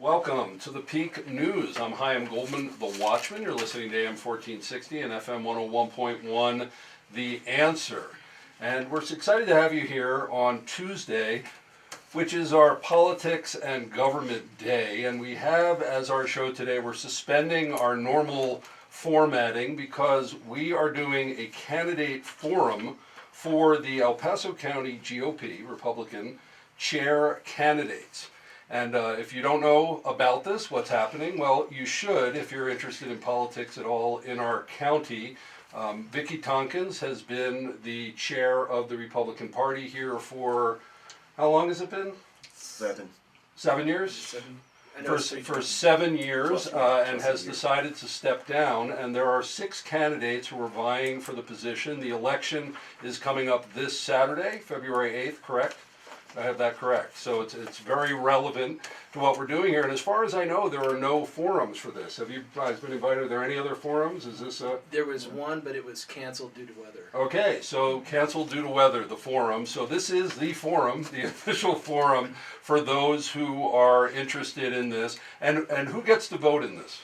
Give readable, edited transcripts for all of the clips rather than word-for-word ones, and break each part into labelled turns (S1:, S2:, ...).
S1: Welcome to the Peak News. I'm Chaim Goldman, the Watchman. You're listening to AM 1460 and FM 101.1, The Answer. And we're excited to have you here on Tuesday, which is our Politics and Government Day. And we have, as our show today, we're suspending our normal formatting because we are doing a candidate forum for the El Paso County GOP, Republican, chair candidates. And if you don't know about this, what's happening, well, you should if you're interested in politics at all in our county. Vicki Tompkins has been the chair of the Republican Party here for, how long has it been? 7 years? For 7 years, and has decided to step down. And there are 6 candidates who are vying for the position. The election is coming up this Saturday, February 8th, correct? I have that correct. So it's very relevant to what we're doing here. And as far as I know, there are no forums for this. Have you guys been invited? Are there any other forums? Is this a...
S2: There was one, but it was canceled due to weather.
S1: Okay, so canceled due to weather, the forum. So this is the forum, the official forum for those who are interested in this. And who gets to vote in this?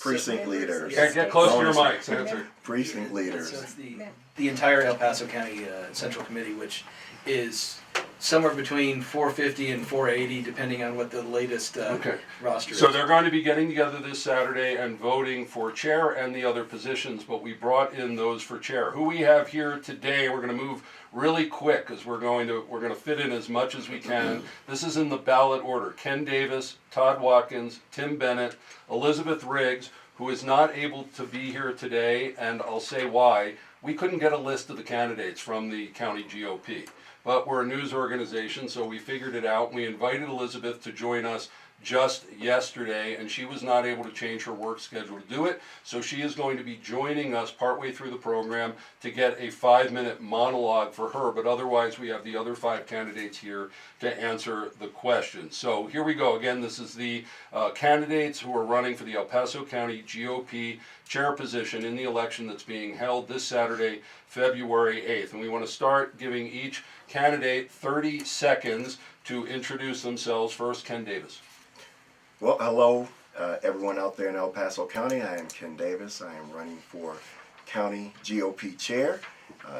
S3: Precinct leaders.
S1: Get close to your mics. Answer.
S3: Precinct leaders.
S2: So it's the entire El Paso County Central Committee, which is somewhere between 450 and 480, depending on what the latest roster is.
S1: So they're going to be getting together this Saturday and voting for chair and the other positions, but we brought in those for chair. Who we have here today, we're going to move really quick because we're going to fit in as much as we can. This is in the ballot order. Ken Davis, Todd Watkins, Tim Bennett, Elizabeth Riggs, who is not able to be here today, and I'll say why. We couldn't get a list of the candidates from the county GOP. But we're a news organization, so we figured it out. We invited Elizabeth to join us just yesterday, and she was not able to change her work schedule to do it. So she is going to be joining us partway through the program to get a 5-minute monologue for her. But otherwise, we have the other 5 candidates here to answer the questions. So here we go. Again, this is the candidates who are running for the El Paso County GOP chair position in the election that's being held this Saturday, February 8th. And we want to start giving each candidate 30 seconds to introduce themselves. First, Ken Davis.
S3: Well, hello, everyone out there in El Paso County. I am Ken Davis. I am running for County GOP Chair.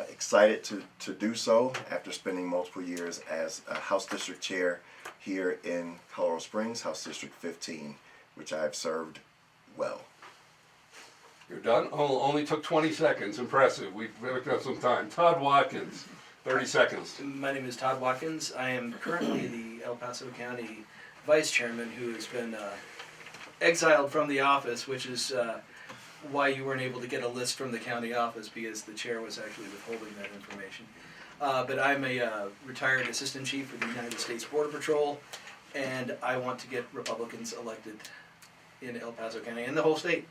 S3: Excited to do so after spending multiple years as a House District Chair here in Colorado Springs, House District 15, which I have served well.
S1: You're done? Oh, only took 20 seconds. Impressive. We've picked up some time. Todd Watkins, 30 seconds.
S2: My name is Todd Watkins. I am currently the El Paso County Vice Chairman who has been exiled from the office, which is why you weren't able to get a list from the county office, because the chair was actually withholding that information. But I'm a retired Assistant Chief for the United States Border Patrol, and I want to get Republicans elected in El Paso County and the whole state.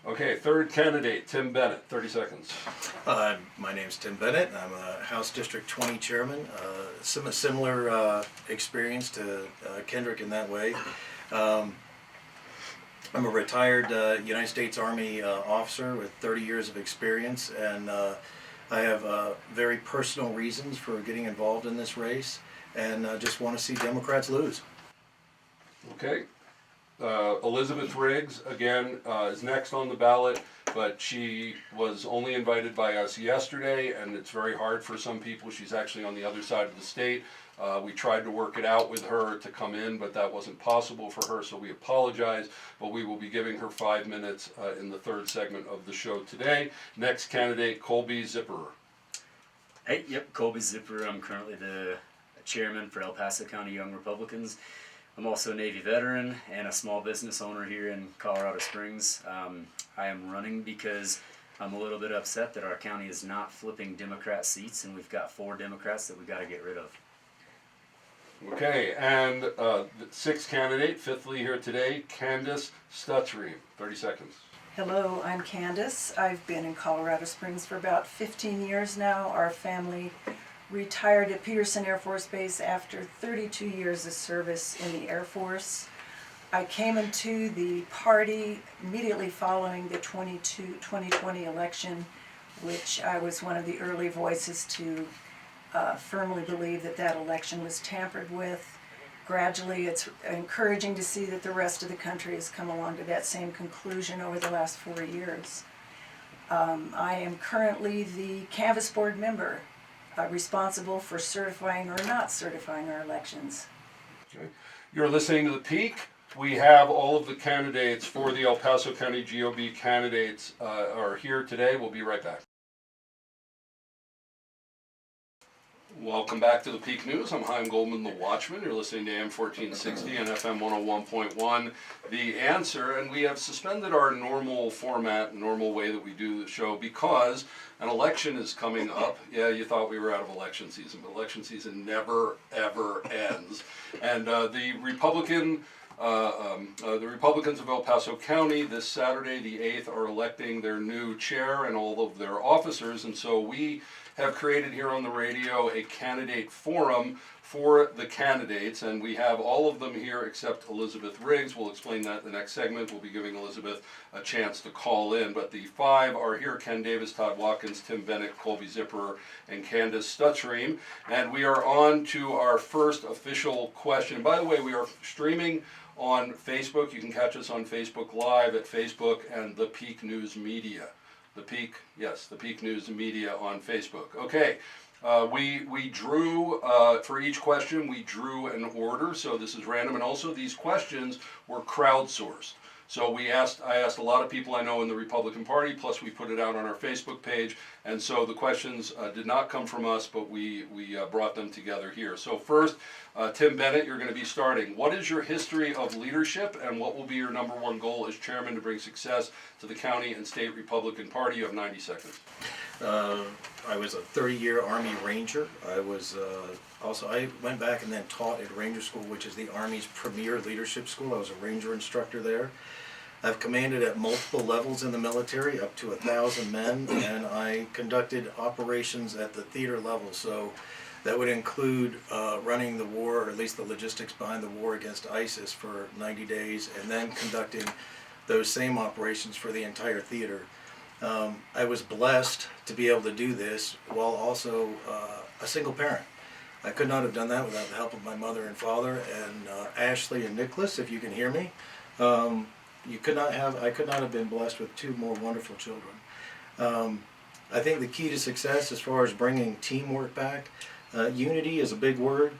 S1: Okay, third candidate, Tim Bennett, 30 seconds.
S4: My name's Tim Bennett. I'm a House District 20 chairman. Similar experience to Kendrick in that way. I'm a retired United States Army officer with 30 years of experience, and I have very personal reasons for getting involved in this race, and just want to see Democrats lose.
S1: Okay. Elizabeth Riggs, again, is next on the ballot, but she was only invited by us yesterday, and it's very hard for some people. She's actually on the other side of the state. We tried to work it out with her to come in, but that wasn't possible for her, so we apologize. But we will be giving her 5 minutes in the third segment of the show today. Next candidate, Colby Zipperer.
S5: Hey, yep, Colby Zipperer. I'm currently the chairman for El Paso County Young Republicans. I'm also a Navy veteran and a small business owner here in Colorado Springs. I am running because I'm a little bit upset that our county is not flipping Democrat seats, and we've got 4 Democrats that we've got to get rid of.
S1: Okay, and the sixth candidate, fifthly here today, Candace Stutzream, 30 seconds.
S6: Hello, I'm Candace. I've been in Colorado Springs for about 15 years now. Our family retired at Peterson Air Force Base after 32 years of service in the Air Force. I came into the party immediately following the 2020 election, which I was one of the early voices to firmly believe that that election was tampered with. gradually it's encouraging to see that the rest of the country has come along to that same conclusion over the last 4 years. I am currently the Canvas Board member, responsible for certifying or not certifying our elections.
S1: Okay. You're listening to The Peak. We have all of the candidates for the El Paso County GOP candidates are here today. We'll be right back. Welcome back to the Peak News. I'm Chaim Goldman, the Watchman. You're listening to AM 1460 and FM 101.1, The Answer. And we have suspended our normal format, normal way that we do the show because an election is coming up. Yeah, you thought we were out of election season, but election season never, ever ends. And the Republicans of El Paso County this Saturday, the 8th, are electing their new chair and all of their officers. And so we have created here on the radio a candidate forum for the candidates, and we have all of them here except Elizabeth Riggs. We'll explain that in the next segment. We'll be giving Elizabeth a chance to call in, but the 5 are here: Ken Davis, Todd Watkins, Tim Bennett, Colby Zipperer, and Candace Stutzriem. And we are on to our first official question. By the way, we are streaming on Facebook. You can catch us on Facebook Live at Facebook and The Peak News Media. The Peak News Media on Facebook. Okay, we drew, for each question, we drew an order, so this is random, and also these questions were crowdsourced. So I asked a lot of people I know in the Republican Party, plus we put it out on our Facebook page, and so the questions did not come from us, but we brought them together here. So first, Tim Bennett, you're going to be starting. What is your history of leadership, and what will be your number one goal as chairman to bring success to the county and state Republican Party? You have 90 seconds.
S4: I was a 30-year Army Ranger. I went back and then taught at Ranger School, which is the Army's premier leadership school. I was a Ranger instructor there. I've commanded at multiple levels in the military, up to 1,000 men, and I conducted operations at the theater level. So that would include running the war, or at least the logistics behind the war against ISIS for 90 days, and then conducting those same operations for the entire theater. I was blessed to be able to do this while also a single parent. I could not have done that without the help of my mother and father, and Ashley and Nicholas, if you can hear me. I could not have been blessed with 2 more wonderful children. I think the key to success as far as bringing teamwork back, unity is a big word.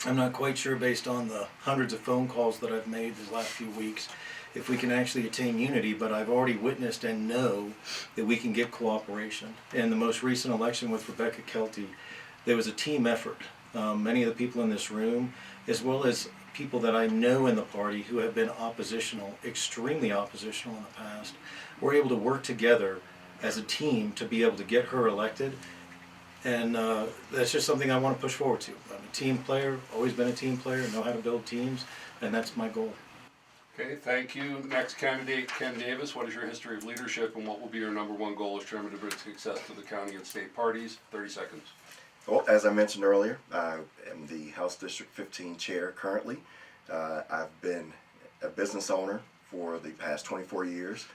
S4: I'm not quite sure, based on the hundreds of phone calls that I've made these last few weeks, if we can actually attain unity, but I've already witnessed and know that we can get cooperation. In the most recent election with Rebecca Kelty, there was a team effort. Many of the people in this room, as well as people that I know in the party who have been oppositional, extremely oppositional in the past, were able to work together as a team to be able to get her elected. And that's just something I want to push forward to. I'm a team player, always been a team player, know how to build teams, and that's my goal.
S1: Okay, thank you. Next candidate, Ken Davis. What is your history of leadership, and what will be your number one goal as chairman to bring success to the county and state parties? 30 seconds.
S3: Well, as I mentioned earlier, I am the House District 15 chair currently. I've been a business owner for the past 24 years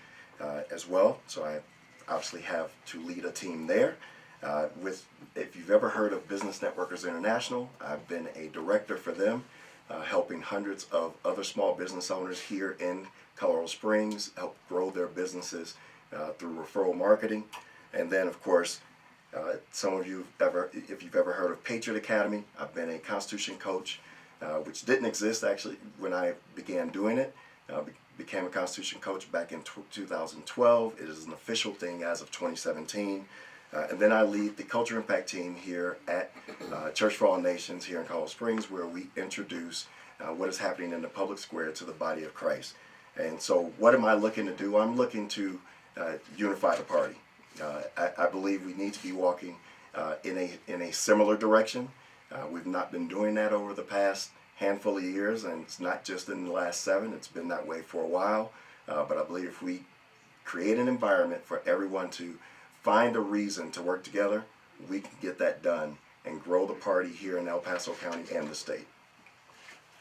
S3: as well, so I obviously have to lead a team there. If you've ever heard of Business Networkers International, I've been a director for them, helping hundreds of other small business owners here in Colorado Springs help grow their businesses through referral marketing. And then, of course, some of you, if you've ever heard of Patriot Academy, I've been a Constitution coach, which didn't exist actually when I began doing it. Became a Constitution coach back in 2012. It is an official thing as of 2017. And then I lead the Culture Impact team here at Church for All Nations here in Colorado Springs, where we introduce what is happening in the public square to the body of Christ. And so what am I looking to do? I'm looking to unify the party. I believe we need to be walking in a similar direction. We've not been doing that over the past handful of years, and it's not just in the last 7. It's been that way for a while. But I believe if we create an environment for everyone to find a reason to work together, we can get that done and grow the party here in El Paso County and the state.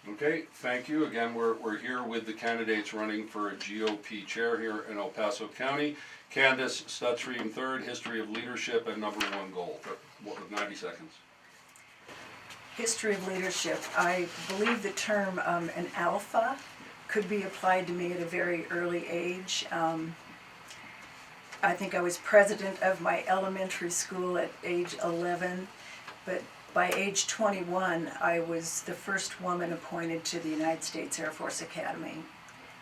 S1: Okay, thank you. Again, we're here with the candidates running for a GOP chair here in El Paso County. Candace Stutzriem, third, history of leadership and number one goal. 90 seconds.
S6: History of leadership. I believe the term an alpha could be applied to me at a very early age. I think I was president of my elementary school at age 11, but by age 21, I was the first woman appointed to the United States Air Force Academy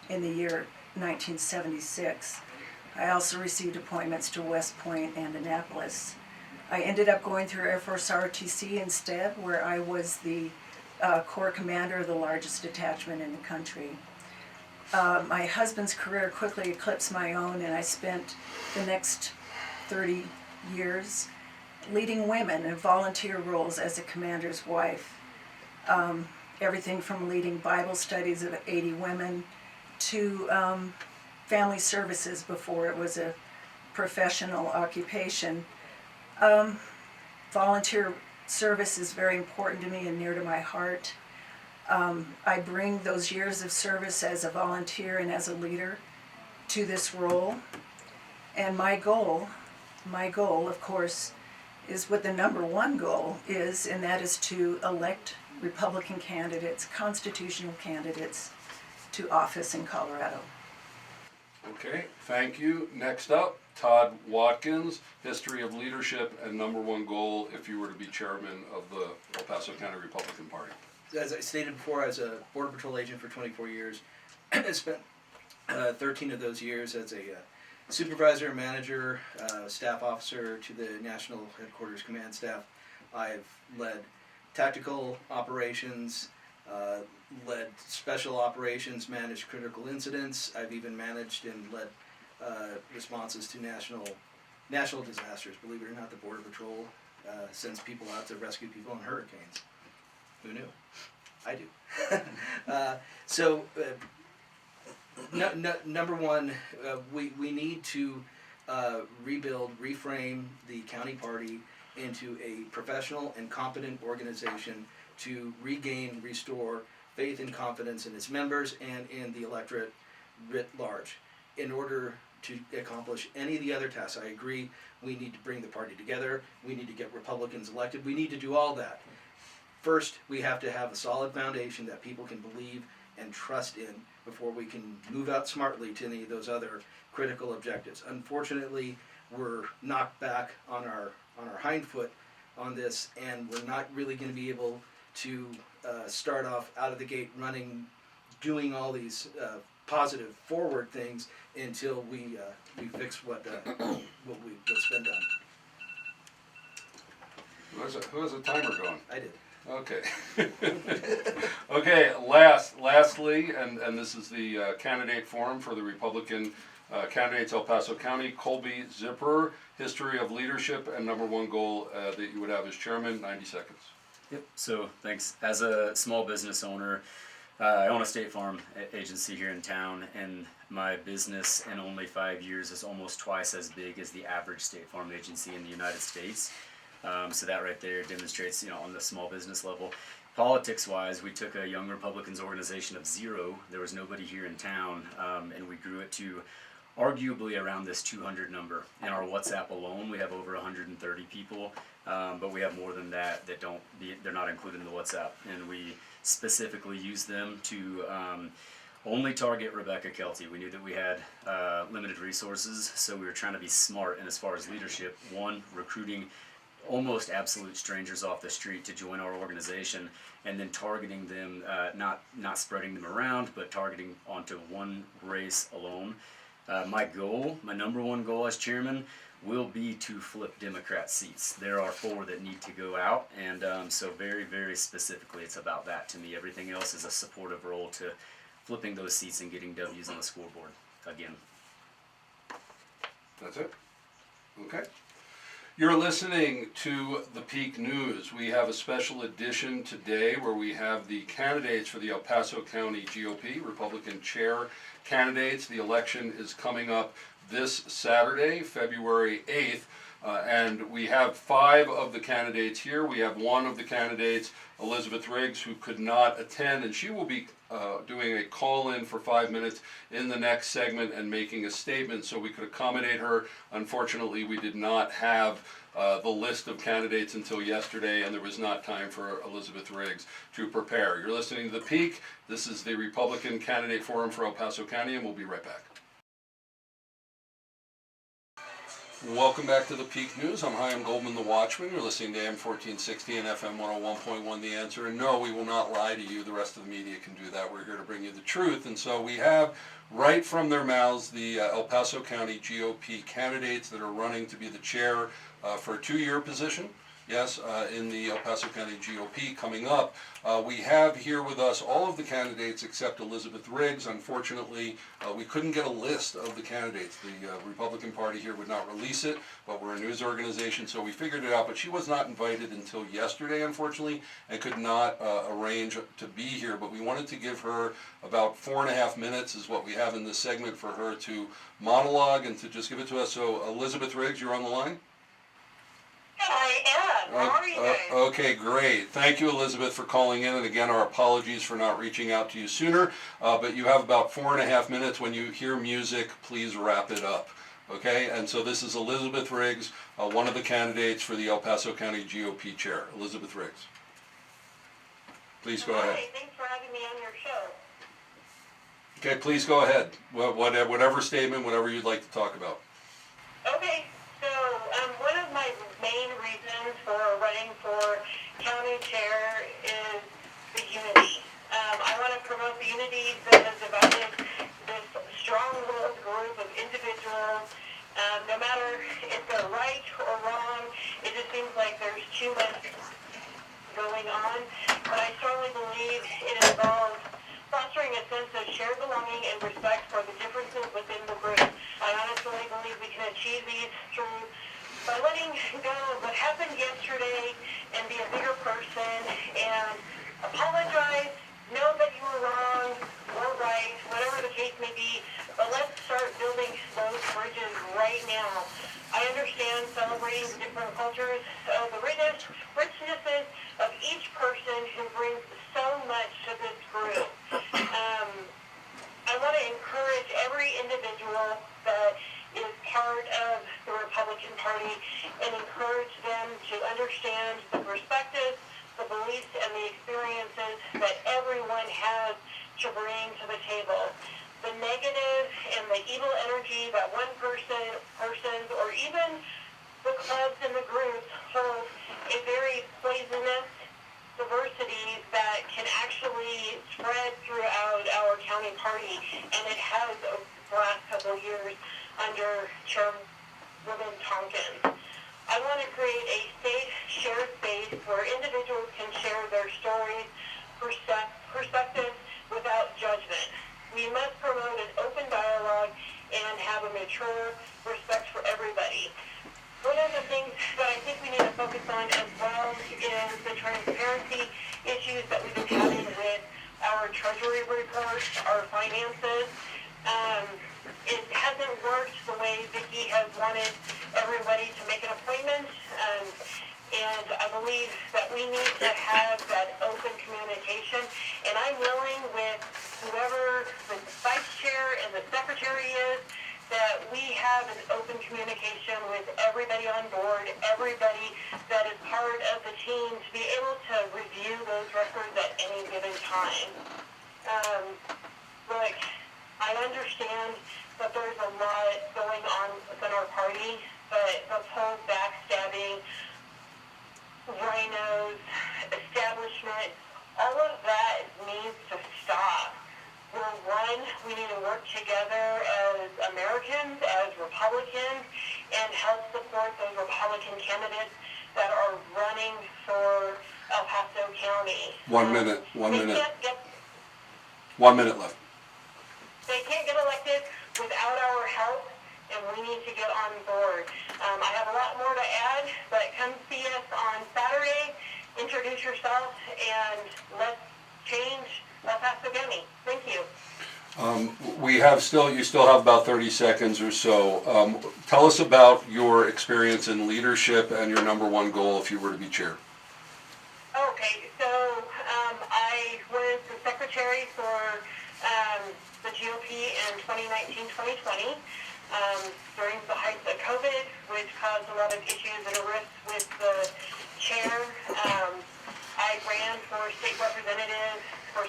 S6: in the year 1976. I also received appointments to West Point and Annapolis. I ended up going through Air Force ROTC instead, where I was the Corps Commander of the largest detachment in the country. My husband's career quickly eclipsed my own, and I spent the next 30 years leading women in volunteer roles as a commander's wife. Everything from leading Bible studies of 80 women to family services before it was a professional occupation. Volunteer service is very important to me and near to my heart. I bring those years of service as a volunteer and as a leader to this role. And my goal, of course, is what the number one goal is, and that is to elect Republican candidates, constitutional candidates, to office in Colorado.
S1: Okay, thank you. Next up, Todd Watkins, history of leadership and number one goal if you were to be chairman of the El Paso County Republican Party.
S2: As I stated before, I was a Border Patrol agent for 24 years. I spent 13 of those years as a supervisor, manager, staff officer to the National Headquarters Command Staff. I've led tactical operations, led special operations, managed critical incidents. I've even managed and led responses to national disasters. Believe it or not, the Border Patrol sends people out to rescue people in hurricanes. Who knew? I do. Number one, we need to reframe the county party into a professional and competent organization to restore faith and confidence in its members and in the electorate writ large. In order to accomplish any of the other tasks, I agree, we need to bring the party together, we need to get Republicans elected, we need to do all that. First, we have to have a solid foundation that people can believe and trust in before we can move out smartly to any of those other critical objectives. Unfortunately, we're knocked back on our hind foot on this, and we're not really going to be able to start off out of the gate running, doing all these positive forward things until we fix what's been done.
S1: Who has a timer going?
S2: I did.
S1: Okay. Okay, lastly, and this is the candidate forum for the Republican candidates El Paso County, Colby Zipper, history of leadership and number one goal that you would have as chairman, 90 seconds.
S5: Yep. So thanks. As a small business owner, I own a State Farm agency here in town, and my business in only 5 years is almost twice as big as the average State Farm agency in the United States. So that right there demonstrates, on the small business level. Politics-wise, we took a Young Republicans organization of 0. There was nobody here in town, and we grew it to arguably around this 200 number. In our WhatsApp alone, we have over 130 people, but we have more than that they're not included in the WhatsApp. And we specifically use them to only target Rebecca Kelty. We knew that we had limited resources, so we were trying to be smart. And as far as leadership, one, recruiting almost absolute strangers off the street to join our organization, and then targeting them, not spreading them around, but targeting onto one race alone. My number one goal as chairman, will be to flip Democrat seats. There are 4 that need to go out, and so very, very specifically, it's about that to me. Everything else is a supportive role to flipping those seats and getting W's on the scoreboard again.
S1: That's it? Okay. You're listening to the Peak News. We have a special edition today where we have the candidates for the El Paso County GOP, Republican chair candidates. The election is coming up this Saturday, February 8th. And we have 5 of the candidates here. We have one of the candidates, Elizabeth Riggs, who could not attend, and she will be doing a call-in for 5 minutes in the next segment and making a statement so we could accommodate her. Unfortunately, we did not have the list of candidates until yesterday, and there was not time for Elizabeth Riggs to prepare. You're listening to The Peak. This is the Republican Candidate Forum for El Paso County, and we'll be right back. Welcome back to the Peak News. I'm Chaim Goldman, the Watchman. You're listening to AM 1460 and FM 101.1 The Answer. And no, we will not lie to you. The rest of the media can do that. We're here to bring you the truth. And so we have right from their mouths the El Paso County GOP candidates that are running to be the chair for a 2-year position. Yes, in the El Paso County GOP coming up. We have here with us all of the candidates except Elizabeth Riggs. Unfortunately, we couldn't get a list of the candidates. The Republican Party here would not release it, but we're a news organization, so we figured it out. But she was not invited until yesterday, unfortunately, and could not arrange to be here. But we wanted to give her about 4.5 minutes is what we have in this segment for her to monologue and to just give it to us. So Elizabeth Riggs, you're on the line?
S7: I am. How are you guys?
S1: Okay, great. Thank you, Elizabeth, for calling in. And again, our apologies for not reaching out to you sooner. But you have about 4.5 minutes. When you hear music, please wrap it up. Okay? And so this is Elizabeth Riggs, one of the candidates for the El Paso County GOP chair. Elizabeth Riggs. Please go ahead.
S7: Hi, thanks for having me on your show.
S1: Okay, please go ahead. Whatever statement, whatever you'd like to talk about.
S7: Okay, so one of my main reasons for running for county chair is the unity. I want to promote the unity that has divided this strong-willed group of individuals. No matter if they're right or wrong, it just seems like there's too much going on. But I strongly believe it involves fostering a sense of shared belonging and respect for the differences within the group. I honestly believe we can achieve these through by letting go of what happened yesterday and be a bigger person and apologize, know that you were wrong or right, whatever the case may be, but let's start building those bridges right now. I understand celebrating the different cultures, the richnesses of each person who brings so much to this group. I want to encourage every individual that is part of the Republican Party and encourage them to understand the perspectives, the beliefs, and the experiences that everyone has to bring to the table. The negative and the evil energy that one person's, or even the clubs and the groups hold a very poisonous diversity that can actually spread throughout our county party, and it has over the last couple of years under Chairwoman Tompkins. I want to create a safe, shared space where individuals can share their stories, perspectives without judgment. We must promote an open dialogue and have a mature respect for everybody. One of the things that I think we need to focus on as well is the transparency issues that we've been having with our treasury reports, our finances. It hasn't worked the way Vicki has wanted everybody to make an appointment, and I believe that we need to have that open communication, and I'm willing with whoever the vice chair and the secretary is, that we have an open communication with everybody on board, everybody that is part of the team, to be able to review those records at any given time. Look, I understand that there's a lot going on within our party, but this whole backstabbing, rhinos, establishment, all of that needs to stop. We're one, we need to work together as Americans, as Republicans, and help support those Republican candidates that are running for El Paso County.
S1: 1 minute, 1 minute.
S7: 1
S1: minute left.
S7: They can't get elected without our help, and we need to get on board. I have a lot more to add, but come see us on Saturday, introduce yourself, and let's change El Paso County. Thank you.
S1: You still have about 30 seconds or so. Tell us about your experience in leadership and your number one goal if you were to be chair.
S7: Okay, so I was the secretary for the GOP in 2019-2020 during the height of COVID, which caused a lot of issues and a rift with the chair. I ran for state representative for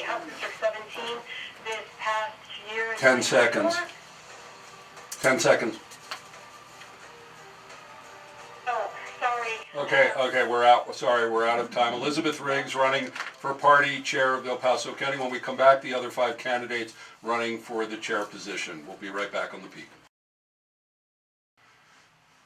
S7: House District 17 this past year.
S1: 10 seconds. 10 seconds.
S7: Oh, sorry.
S1: Okay, we're out. Sorry, we're out of time. Elizabeth Riggs running for party chair of El Paso County. When we come back, the other 5 candidates running for the chair position. We'll be right back on the Peak.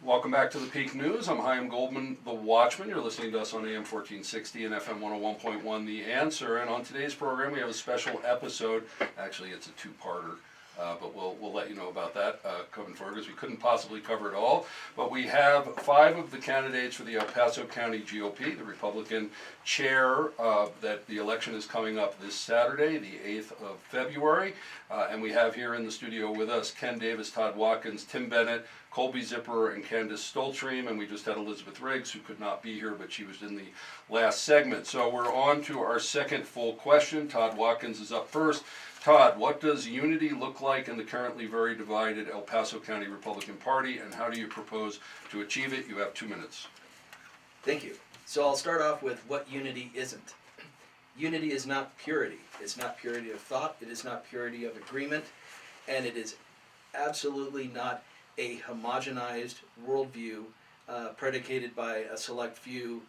S1: Welcome back to the Peak News. I'm Chaim Goldman, the Watchman. You're listening to us on AM 1460 and FM 101.1, The Answer. And on today's program, we have a special episode. Actually, it's a two-parter. But we'll let you know about that coming forward because we couldn't possibly cover it all. But we have 5 of the candidates for the El Paso County GOP, the Republican chair, that the election is coming up this Saturday, the 8th of February. And we have here in the studio with us Ken Davis, Todd Watkins, Tim Bennett, Colby Zipperer, and Candace Stoltream. And we just had Elizabeth Riggs, who could not be here, but she was in the last segment. So we're on to our second full question. Todd Watkins is up first. Todd, what does unity look like in the currently very divided El Paso County Republican Party, and how do you propose to achieve it? You have 2 minutes.
S2: Thank you. So I'll start off with what unity isn't. Unity is not purity. It's not purity of thought. It is not purity of agreement. And it is absolutely not a homogenized worldview predicated by a select few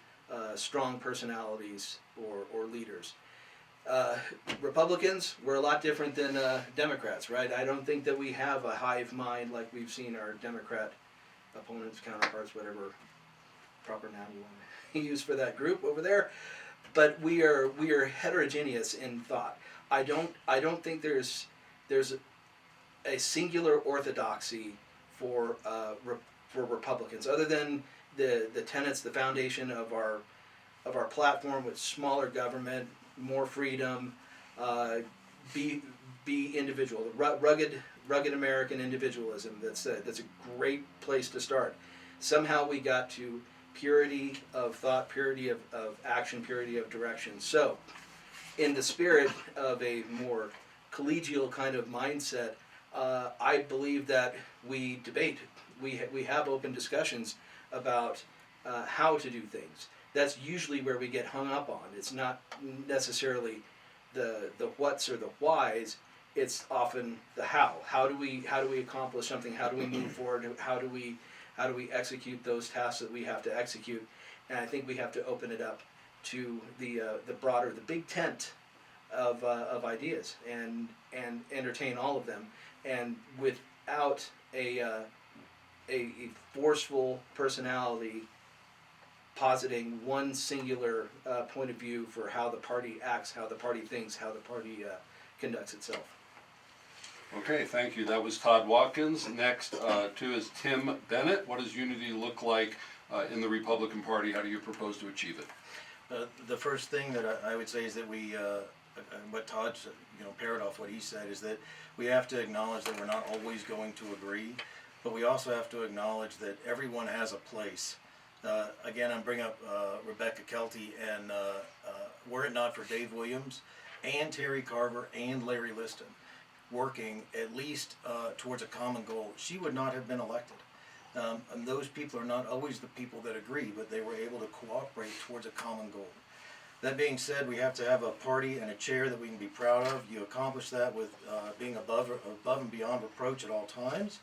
S2: strong personalities or leaders. Republicans, we're a lot different than Democrats, right? I don't think that we have a hive mind like we've seen our Democrat opponents, counterparts, whatever proper noun you want to use for that group over there. But we are heterogeneous in thought. I don't think there's a singular orthodoxy for Republicans, other than the tenets, the foundation of our platform with smaller government, more freedom, be individual, rugged American individualism. That's a great place to start. Somehow we got to purity of thought, purity of action, purity of direction. So, in the spirit of a more collegial kind of mindset, I believe that we debate. We have open discussions about how to do things. That's usually where we get hung up on. It's not necessarily the whats or the whys. It's often the how. How do we accomplish something? How do we move forward? How do we execute those tasks that we have to execute? And I think we have to open it up to the broader, the big tent of ideas and entertain all of them, and without a forceful personality positing one singular point of view for how the party acts, how the party thinks, how the party conducts itself.
S1: Okay, thank you. That was Todd Watkins. Next, too, is Tim Bennett. What does unity look like in the Republican Party? How do you propose to achieve it?
S4: The first thing that I would say is that we, what Todd said, parrot off what he said, is that we have to acknowledge that we're not always going to agree, but we also have to acknowledge that everyone has a place. Again, I'm bringing up Rebecca Kelty, and were it not for Dave Williams and Terry Carver and Larry Liston working at least towards a common goal, she would not have been elected. And those people are not always the people that agree, but they were able to cooperate towards a common goal. That being said, we have to have a party and a chair that we can be proud of. You accomplish that with being above and beyond reproach at all times,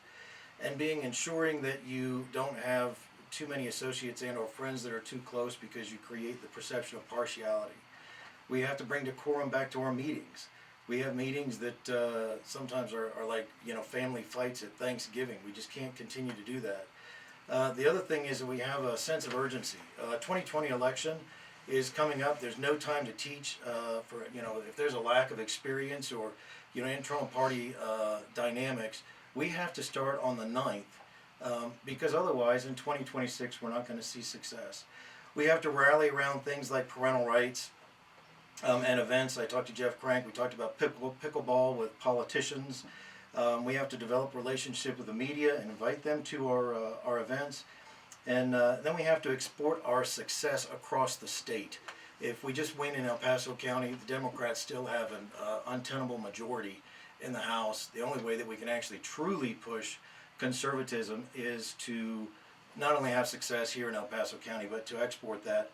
S4: and ensuring that you don't have too many associates and or friends that are too close, because you create the perception of partiality. We have to bring decorum back to our meetings. We have meetings that sometimes are like family fights at Thanksgiving. We just can't continue to do that. The other thing is that we have a sense of urgency. 2020 election is coming up. There's no time to teach for if there's a lack of experience or internal party dynamics. We have to start on the 9th. Because otherwise in 2026 we're not going to see success. We have to rally around things like parental rights, and events. I talked to Jeff Crank. We talked about pickleball with politicians. We have to develop relationship with the media and invite them to our events. And then we have to export our success across the state. If we just win in El Paso County, the Democrats still have an untenable majority in the House. The only way that we can actually truly push conservatism is to not only have success here in El Paso County, but to export that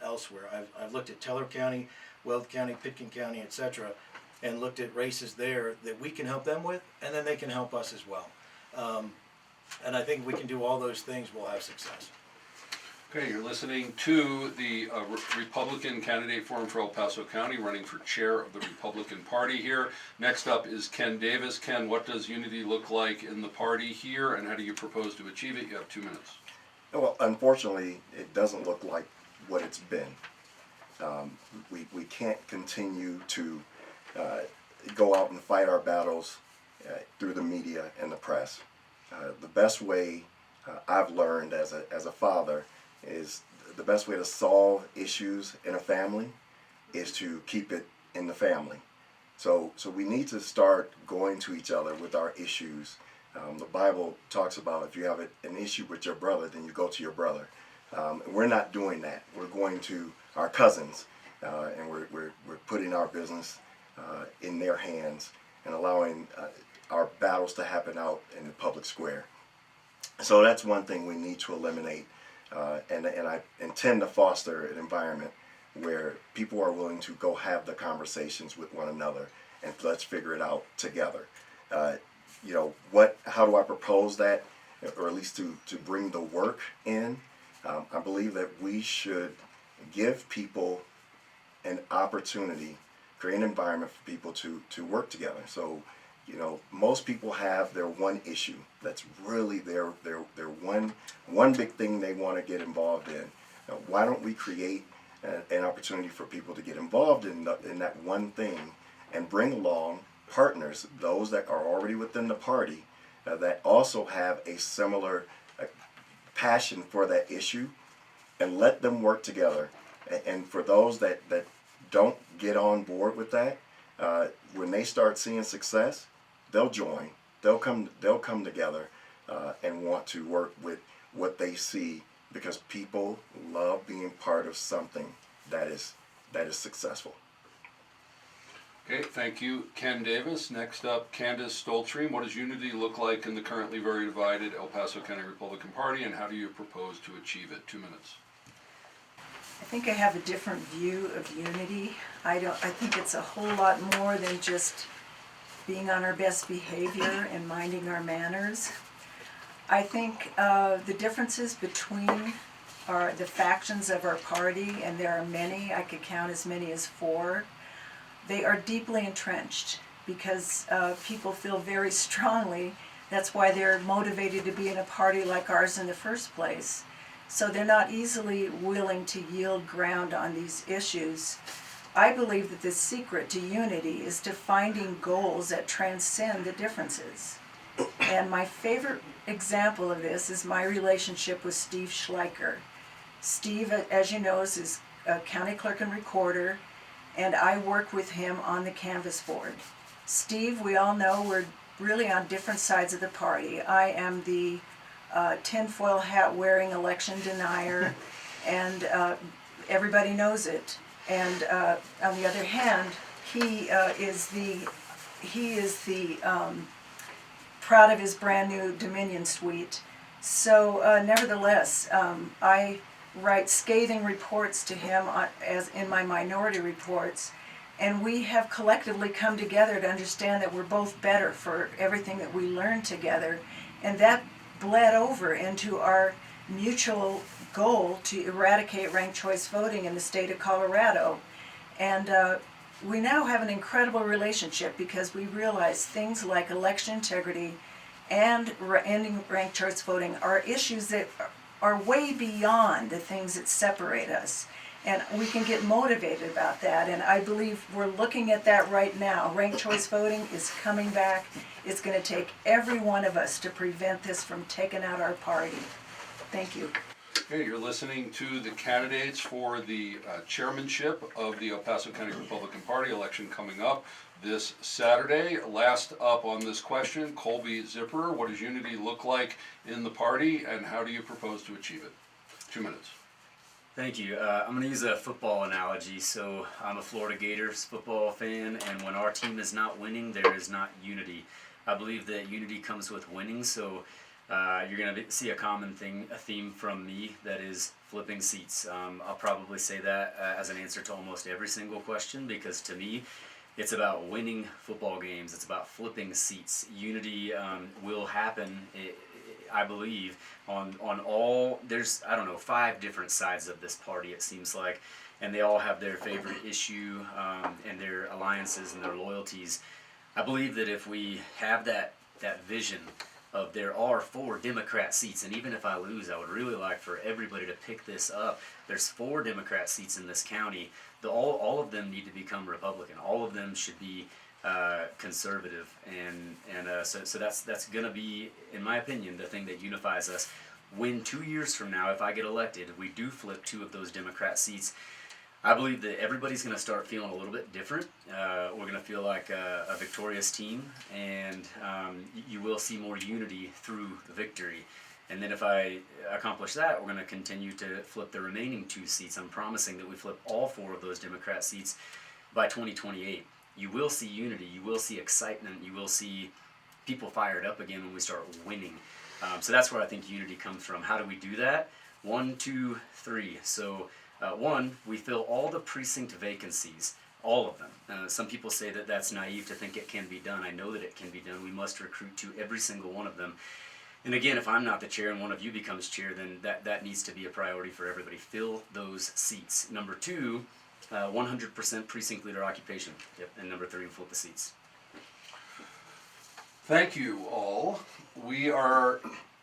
S4: elsewhere. I've looked at Teller County, Weld County, Pitkin County, etc., and looked at races there that we can help them with, and then they can help us as well. And I think if we can do all those things, we'll have success.
S1: Okay, you're listening to the Republican candidate forum for El Paso County, running for chair of the Republican Party here. Next up is Ken Davis. Ken, what does unity look like in the party here, and how do you propose to achieve it? You have 2 minutes.
S3: Well, unfortunately, it doesn't look like what it's been. We can't continue to go out and fight our battles through the media and the press. The best way I've learned as a father is the best way to solve issues in a family is to keep it in the family. So we need to start going to each other with our issues. The Bible talks about if you have an issue with your brother, then you go to your brother. We're not doing that. We're going to our cousins, and we're putting our business in their hands and allowing our battles to happen out in the public square. So that's one thing we need to eliminate, and I intend to foster an environment where people are willing to go have the conversations with one another and let's figure it out together. How do I propose that, or at least to bring the work in? I believe that we should give people an opportunity, create an environment for people to work together. So, most people have their one issue that's really their one big thing they want to get involved in. Now, why don't we create an opportunity for people to get involved in that one thing and bring along partners, those that are already within the party that also have a similar passion for that issue, and let them work together. And for those that don't get on board with that, when they start seeing success, they'll join. They'll come together and want to work with what they see, because people love being part of something that is successful.
S1: Okay, thank you, Ken Davis. Next up, Candace Stoltream. What does unity look like in the currently very divided El Paso County Republican Party, and how do you propose to achieve it? 2 minutes.
S6: I think I have a different view of unity. I think it's a whole lot more than just being on our best behavior and minding our manners. I think the differences between the factions of our party, and there are many, I could count as many as 4, they are deeply entrenched because people feel very strongly. That's why they're motivated to be in a party like ours in the first place. So they're not easily willing to yield ground on these issues. I believe that the secret to unity is to finding goals that transcend the differences. And my favorite example of this is my relationship with Steve Schleicher. Steve, as you know, is a county clerk and recorder, and I work with him on the canvas board. Steve, we all know we're really on different sides of the party. I am the tinfoil hat wearing election denier, and everybody knows it. And on the other hand, he is the proud of his brand new Dominion suite. So nevertheless, I write scathing reports to him as in my minority reports, and we have collectively come together to understand that we're both better for everything that we learn together, and that bled over into our mutual goal to eradicate ranked choice voting in the state of Colorado. And we now have an incredible relationship because we realize things like election integrity and ending ranked choice voting are issues that are way beyond the things that separate us. And we can get motivated about that, and I believe we're looking at that right now. Ranked choice voting is coming back. It's going to take every one of us to prevent this from taking out our party. Thank you.
S1: Okay, you're listening to the candidates for the chairmanship of the El Paso County Republican Party election coming up this Saturday. Last up on this question, Colby Zipper, what does unity look like in the party and how do you propose to achieve it? 2 minutes.
S5: Thank you. I'm going to use a football analogy. So I'm a Florida Gators football fan, and when our team is not winning, there is not unity. I believe that unity comes with winning, so you're going to see a theme from me, that is flipping seats. I'll probably say that as an answer to almost every single question, because to me, it's about winning football games. It's about flipping seats. Unity will happen, I believe, on all, there's, I don't know, 5 different sides of this party, it seems like, and they all have their favorite issue and their alliances and their loyalties. I believe that if we have that vision of there are 4 Democrat seats, and even if I lose, I would really like for everybody to pick this up. There's 4 Democrat seats in this county. All of them need to become Republican. All of them should be conservative, and so that's going to be, in my opinion, the thing that unifies us. When 2 years from now, if I get elected, we do flip 2 of those Democrat seats, I believe that everybody's going to start feeling a little bit different. We're going to feel like a victorious team, and you will see more unity through the victory. And then if I accomplish that, we're going to continue to flip the remaining 2 seats. I'm promising that we flip all 4 of those Democrat seats by 2028. You will see unity, you will see excitement, you will see people fired up again when we start winning. So that's where I think unity comes from. How do we do that? 1, 2, 3. So 1, we fill all the precinct vacancies, all of them. Some people say that that's naive to think it can be done. I know that it can be done. We must recruit to every single one of them. And again, if I'm not the chair and one of you becomes chair, then that needs to be a priority for everybody. Fill those seats. Number 2, 100% precinct leader occupation. Yep. And number 3, flip the seats.
S1: Thank you all. We are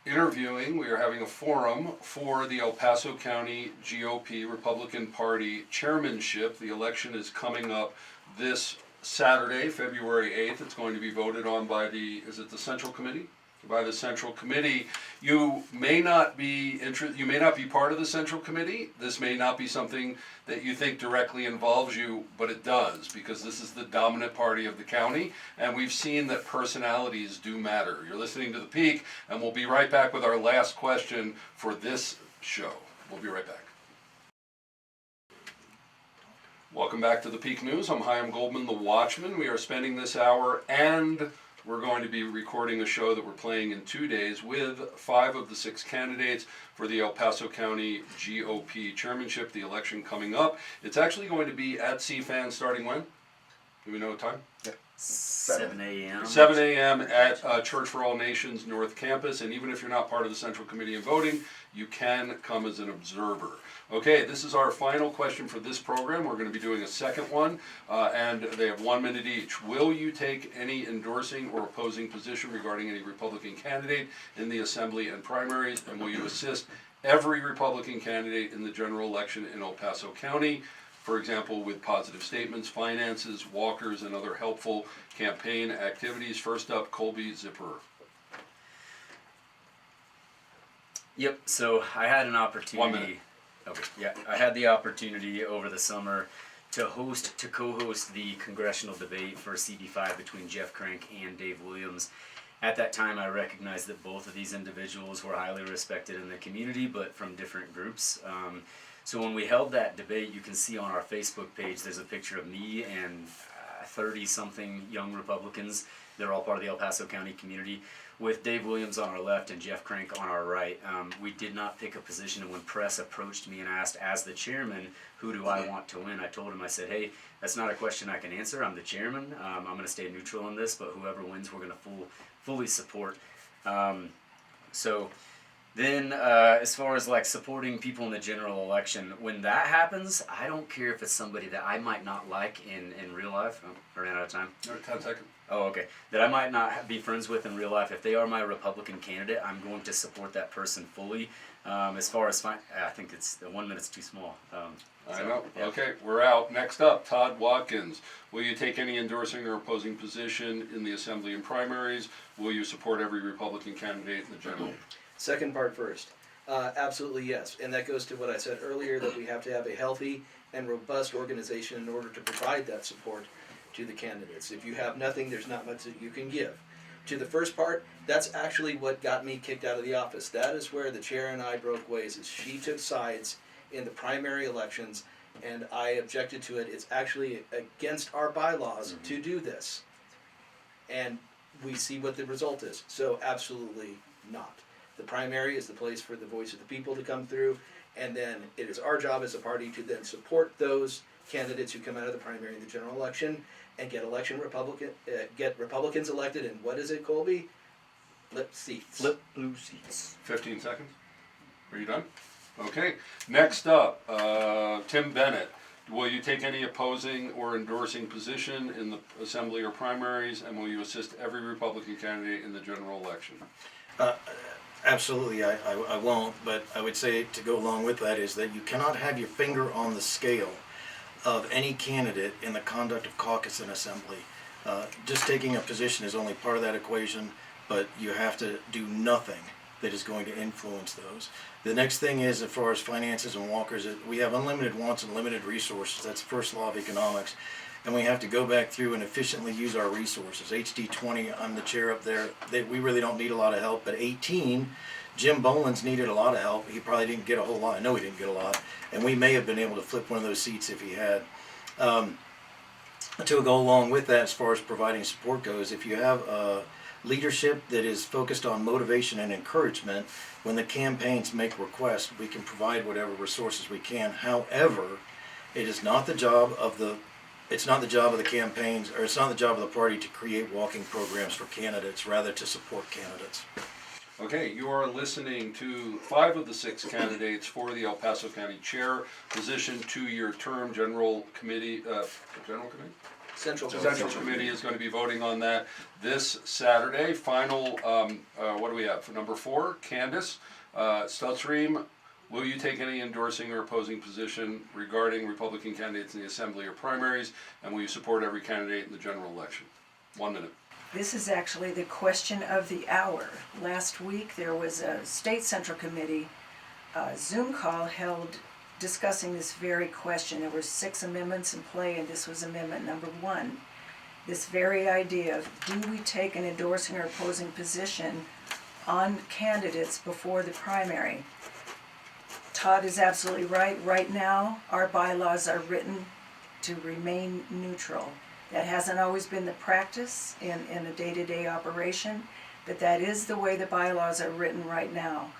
S1: having a forum for the El Paso County GOP Republican Party chairmanship. The election is coming up this Saturday, February 8th. It's going to be voted on by the Central Committee? By the Central Committee. You may not be part of the Central Committee. This may not be something that you think directly involves you, but it does, because this is the dominant party of the county, and we've seen that personalities do matter. You're listening to The Peak, and we'll be right back with our last question for this show. We'll be right back. Welcome back to The Peak News. I'm Chaim Goldman, the Watchman. We are spending this hour, and we're going to be recording a show that we're playing in 2 days with 5 of the 6 candidates for the El Paso County GOP chairmanship, the election coming up. It's actually going to be at CFAN starting when? Do we know what time?
S3: Yeah.
S5: 7 a.m.
S1: 7 a.m. at Church for All Nations North Campus, and even if you're not part of the Central Committee of Voting, you can come as an observer. Okay, this is our final question for this program. We're going to be doing a second one, and they have 1 minute each. Will you take any endorsing or opposing position regarding any Republican candidate in the Assembly and primaries, and will you assist every Republican candidate in the general election in El Paso County? For example, with positive statements, finances, walkers, and other helpful campaign activities. First up, Colby Zipper.
S5: Yep, so I had an opportunity.
S1: 1 minute.
S5: Okay, yeah, I had the opportunity over the summer to co-host the congressional debate for CD5 between Jeff Crank and Dave Williams. At that time, I recognized that both of these individuals were highly respected in the community, but from different groups. So when we held that debate, you can see on our Facebook page, there's a picture of me and 30-something young Republicans. They're all part of the El Paso County community, with Dave Williams on our left and Jeff Crank on our right. We did not pick a position, and when press approached me and asked, as the chairman, who do I want to win, I told him, I said, hey, that's not a question I can answer. I'm the chairman. I'm going to stay neutral on this, but whoever wins, we're going to fully support. So then as far as like supporting people in the general election, when that happens, I don't care if it's somebody that I might not like in real life. Oh, I ran out of time.
S1: 10 seconds.
S5: Oh, okay. That I might not be friends with in real life. If they are my Republican candidate, I'm going to support that person fully. As far as I think it's 1 minute's too small.
S1: I know.
S5: Yeah.
S1: Okay, we're out. Next up, Todd Watkins. Will you take any endorsing or opposing position in the Assembly and primaries? Will you support every Republican candidate in the general?
S2: Second part first. Absolutely, yes. And that goes to what I said earlier, that we have to have a healthy and robust organization in order to provide that support to the candidates. If you have nothing, there's not much that you can give. To the first part, that's actually what got me kicked out of the office. That is where the chair and I broke ways, is she took sides in the primary elections, and I objected to it. It's actually against our bylaws to do this. And we see what the result is. So absolutely not. The primary is the place for the voice of the people to come through, and then it is our job as a party to then support those candidates who come out of the primary in the general election and get get Republicans elected. And what is it, Colby? Flip seats.
S5: Flip blue seats.
S1: 15 seconds. Are you done? Okay. Next up, Tim Bennett. Will you take any opposing or endorsing position in the assembly or primaries, and will you assist every Republican candidate in the general election?
S4: Absolutely, I won't, but I would say to go along with that is that you cannot have your finger on the scale of any candidate in the conduct of caucus and assembly. Just taking a position is only part of that equation, but you have to do nothing that is going to influence those. The next thing is, as far as finances and walkers, we have unlimited wants and limited resources. That's the first law of economics. And we have to go back through and efficiently use our resources. HD 20, I'm the chair up there. We really don't need a lot of help. But 18, Jim Boland's needed a lot of help. He probably didn't get a whole lot. I know he didn't get a lot. And we may have been able to flip one of those seats if he had. To go along with that, as far as providing support goes, if you have leadership that is focused on motivation and encouragement, when the campaigns make requests, we can provide whatever resources we can. However, it is not the job of the campaigns, or it's not the job of the party to create walking programs for candidates, rather to support candidates.
S1: Okay, you are listening to 5 of the 6 candidates for the El Paso County Chair position, 2-year term. General Committee?
S2: Central
S1: Committee is going to be voting on that this Saturday. Final, what do we have for number 4? Candace Stutzereem. Will you take any endorsing or opposing position regarding Republican candidates in the assembly or primaries, and will you support every candidate in the general election? 1 minute.
S6: This is actually the question of the hour. Last week there was a state central committee Zoom call held discussing this very question. There were 6 amendments in play, and this was amendment number 1. This very idea of, do we take an endorsing or opposing position on candidates before the primary? Todd is absolutely right. Right now, our bylaws are written to remain neutral. That hasn't always been the practice in a day-to-day operation, but that is the way the bylaws are written right now.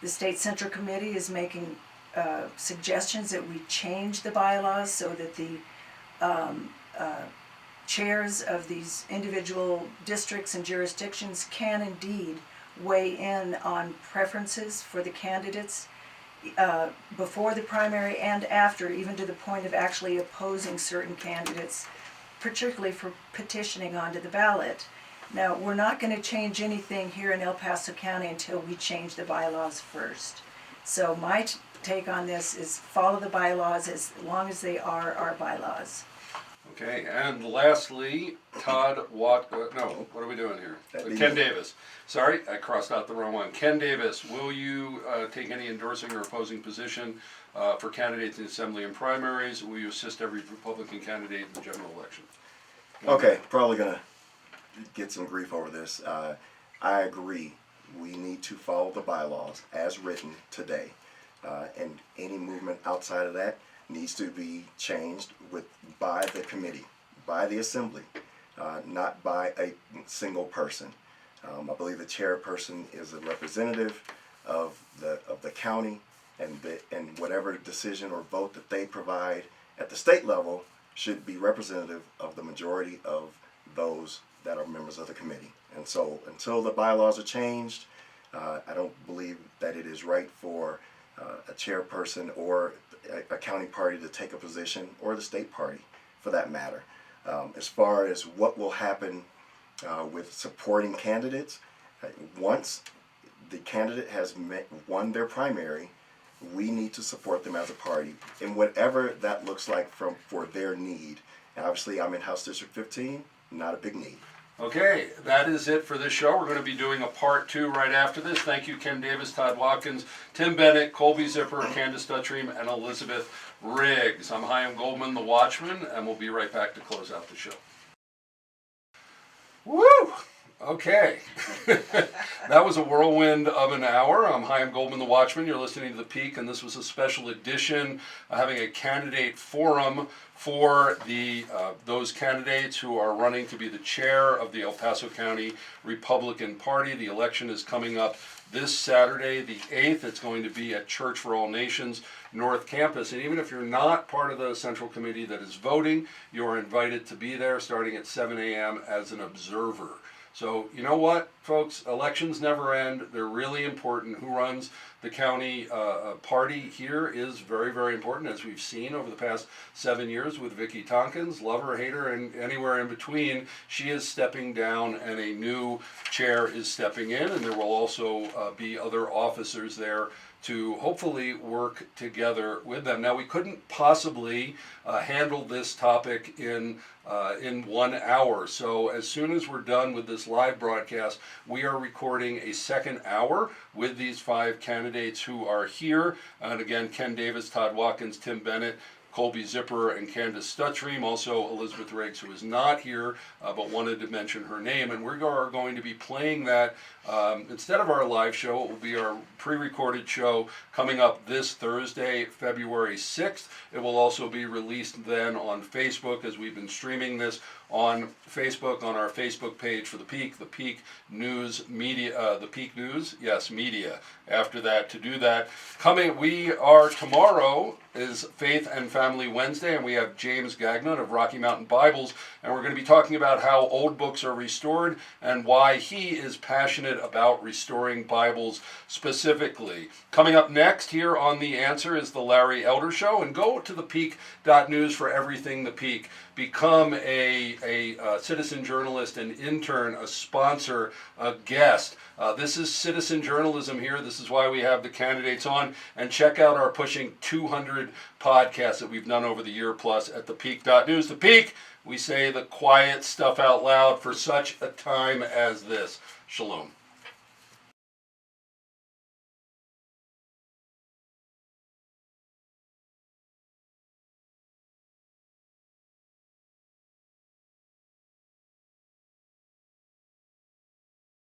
S6: The State Central Committee is making suggestions that we change the bylaws so that the chairs of these individual districts and jurisdictions can indeed weigh in on preferences for the candidates before the primary and after, even to the point of actually opposing certain candidates, particularly for petitioning onto the ballot. Now, we're not going to change anything here in El Paso County until we change the bylaws first. So my take on this is follow the bylaws as long as they are our bylaws.
S1: Okay, and lastly, Todd Watt, no, what are we doing here? Ken Davis. Sorry, I crossed out the wrong one. Ken Davis, will you take any endorsing or opposing position for candidates in the assembly and primaries? Will you assist every Republican candidate in the general election?
S3: Okay, probably gonna get some grief over this. I agree. We need to follow the bylaws as written today, and any movement outside of that needs to be changed by the committee, by the assembly, not by a single person. I believe the chairperson is a representative of the county, and whatever decision or vote that they provide at the state level should be representative of the majority of those that are members of the committee. And so until the bylaws are changed, I don't believe that it is right for a chairperson or a county party to take a position, or the state party for that matter. As far as what will happen with supporting candidates, once the candidate has won their primary, we need to support them as a party in whatever that looks like for their need. And obviously, I'm in House District 15, not a big need.
S1: Okay, that is it for this show. We're going to be doing a part 2 right after this. Thank you, Ken Davis, Todd Watkins, Tim Bennett, Colby Zipper, Candace Dutchream, and Elizabeth Riggs. I'm Chaim Goldman, the Watchman, and we'll be right back to close out the show. Woo! Okay. That was a whirlwind of an hour. I'm Chaim Goldman, the Watchman. You're listening to The Peak, and this was a special edition having a candidate forum for those candidates who are running to be the chair of the El Paso County Republican Party. The election is coming up this Saturday, the 8th. It's going to be at Church for All Nations North Campus. And even if you're not part of the Central Committee that is voting, you are invited to be there starting at 7 a.m. as an observer. So you know what, folks? Elections never end. They're really important. Who runs the county party here is very, very important, as we've seen over the past 7 years with Vicki Tompkins. Love her, hate her, and anywhere in between. She is stepping down, and a new chair is stepping in, and there will also be other officers there to hopefully work together with them. Now, we couldn't possibly handle this topic in 1 hour. So as soon as we're done with this live broadcast, we are recording a second hour with these 5 candidates who are here. And again, Ken Davis, Todd Watkins, Tim Bennett, Colby Zipper, and Candace Dutchream, also Elizabeth Riggs, who is not here, but wanted to mention her name. And we are going to be playing that instead of our live show. It will be our pre-recorded show coming up this Thursday, February 6th. It will also be released then on Facebook, as we've been streaming this on Facebook, on our Facebook page for The Peak News Media, The Peak News, yes, Media. After that, to do that, tomorrow is Faith and Family Wednesday, and we have James Gagnon of Rocky Mountain Bibles, and we're going to be talking about how old books are restored and why he is passionate about restoring Bibles specifically. Coming up next here on The Answer is the Larry Elder Show, and go to thepeak.news for everything The Peak. Become a citizen journalist, an intern, a sponsor, a guest. This is citizen journalism here. This is why we have the candidates on. And check out our pushing 200 podcasts that we've done over the year plus at thepeak.news. The Peak, we say the quiet stuff out loud for such a time as this. Shalom.